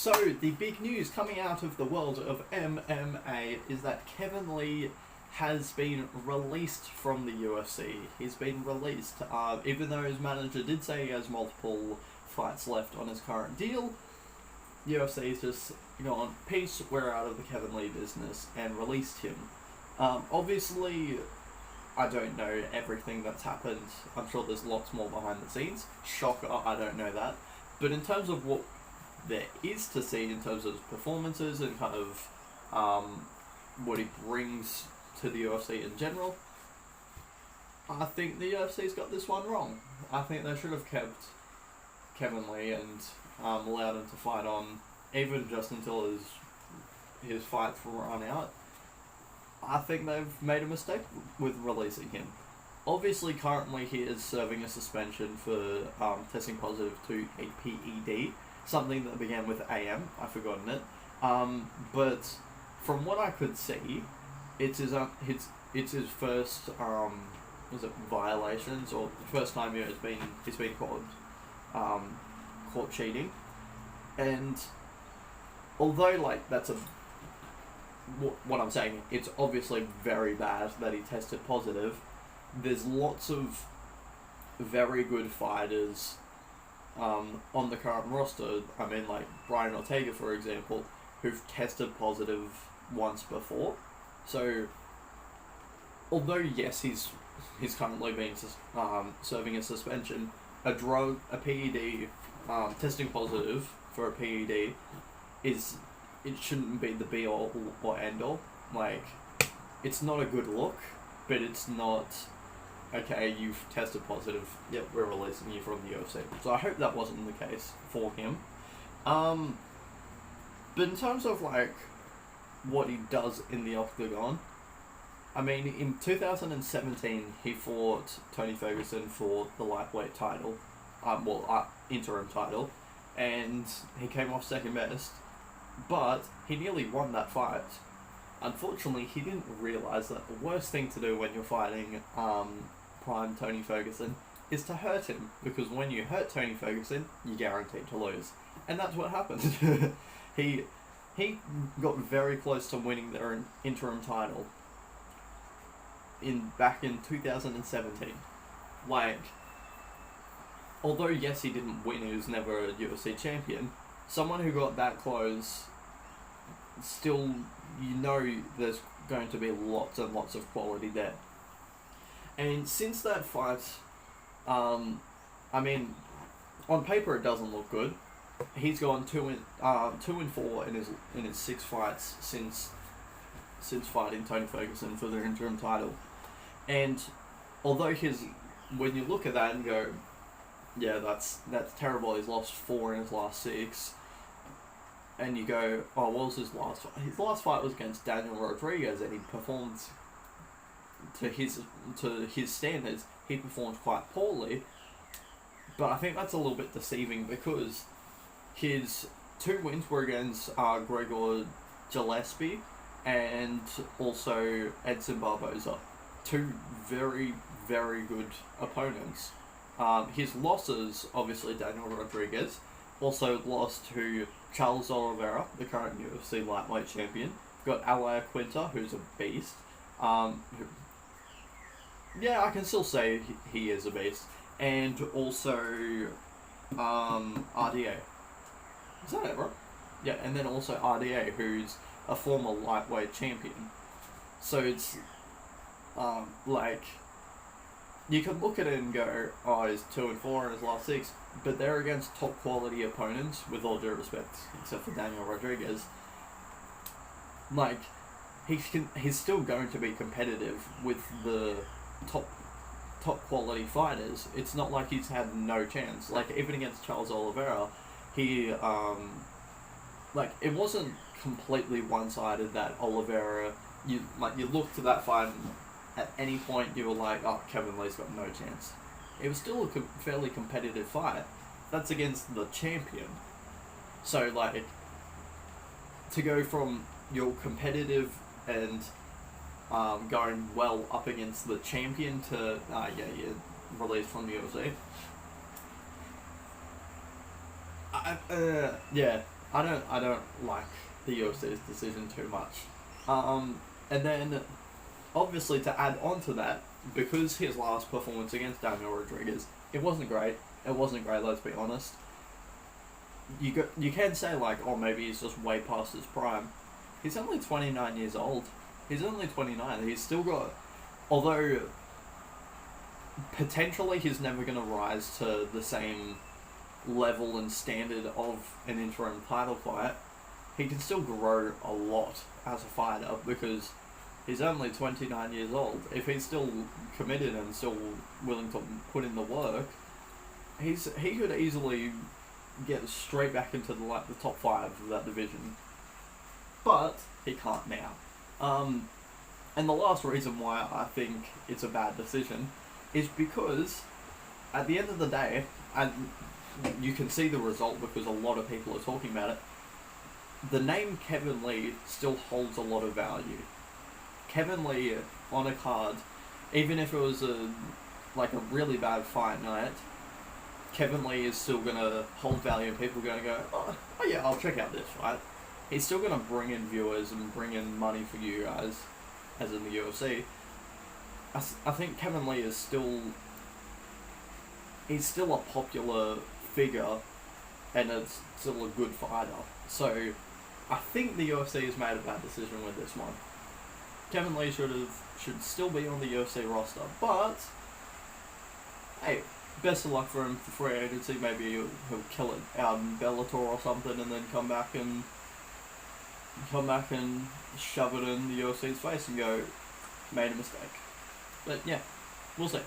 So, the big news coming out of the world of MMA is that Kevin Lee has been released from the UFC. He's been released, even though his manager did say he has multiple fights left on his current deal. UFC's just gone, peace, we're out of the Kevin Lee business, and released him. Obviously, I don't know everything that's happened. I'm sure there's lots more behind the scenes. Shocker, I don't know that. But in terms of what there is to see in terms of his performances and kind of what he brings to the UFC in general, I think the UFC's got this one wrong. I think they should have kept Kevin Lee and allowed him to fight on, even just until his fights run out. I think they've made a mistake with releasing him. Obviously, currently he is serving a suspension for testing positive to a PED, something that began with AM. I've forgotten it. But from what I could see, it's his first was it violations, or the first time he's been caught cheating, and although like that's what I'm saying, it's obviously very bad that he tested positive. There's lots of very good fighters on the current roster. I mean, like Brian Ortega, for example, who've tested positive once before. So, although yes, he's currently being serving a suspension, a PED, testing positive for a PED it shouldn't be the be all or end all. Like, it's not a good look, but it's not, okay, you've tested positive, yep, we're releasing you from the UFC. So I hope that wasn't the case for him. But in terms of like what he does in the octagon, I mean, in 2017 he fought Tony Ferguson for the lightweight title, interim title, and he came off second best, but he nearly won that fight. Unfortunately, he didn't realise that the worst thing to do when you're fighting prime Tony Ferguson is to hurt him, because when you hurt Tony Ferguson, you're guaranteed to lose. And that's what happened. He got very close to winning their interim title back in 2017. Like, although yes, he didn't win, he was never a UFC champion, someone who got that close, still, you know there's going to be lots and lots of quality there. And since that fight, I mean, on paper it doesn't look good. He's gone 2-4 in his 6 fights since fighting Tony Ferguson for the interim title. And although when you look at that and go, yeah, that's terrible, he's lost 4 in his last 6, and you go, oh, what was his last fight? His last fight was against Daniel Rodriguez, and he performed to his standards. He performed quite poorly, but I think that's a little bit deceiving, because his 2 wins were against Gregor Gillespie and also Edson Barboza, 2 very, very good opponents. His losses, obviously Daniel Rodriguez, also lost to Charles Oliveira, the current UFC lightweight champion. We've got Alaia Quinta, who's a beast. Yeah, I can still say he is a beast. And also RDA. Is that it, bro? Yeah, and then also RDA, who's a former lightweight champion. So it's like, you can look at it and go, oh, he's 2-4 in his last 6, but they're against top quality opponents, with all due respect, except for Daniel Rodriguez. Like, he's still going to be competitive with the top quality fighters. It's not like he's had no chance. Like, even against Charles Oliveira, he like, it wasn't completely one-sided that Oliveira, you look to that fight and at any point you were like, oh, Kevin Lee's got no chance. It was still a fairly competitive fight. That's against the champion. So, like, to go from your competitive and going well up against the champion to, you're released from the UFC. Yeah, I don't like the UFC's decision too much. And then obviously to add on to that, because his last performance against Daniel Rodriguez, it wasn't great. It wasn't great. Let's be honest. You can say like, oh, maybe he's just way past his prime. He's only 29 years old. He's only 29. He's still got, although potentially he's never going to rise to the same level and standard of an interim title fight, he can still grow a lot as a fighter because he's only 29 years old. If he's still committed and still willing to put in the work, he could easily get straight back into the top 5 of that division. But he can't now. And the last reason why I think it's a bad decision is because at the end of the day, and you can see the result because a lot of people are talking about it, the name Kevin Lee still holds a lot of value. Kevin Lee on a card, even if it was a really bad fight night, Kevin Lee is still going to hold value and people are going to go, oh yeah, I'll check out this fight. He's still going to bring in viewers and bring in money for you guys, as in the UFC. I think Kevin Lee is he's still a popular figure and it's still a good fighter. So I think the UFC has made a bad decision with this one. Kevin Lee should still be on the UFC roster, but hey, best of luck for him for free agency. Maybe he'll kill it out in Bellator or something, and then come back and shove it in the UFC's face and go, made a mistake. But yeah, we'll see.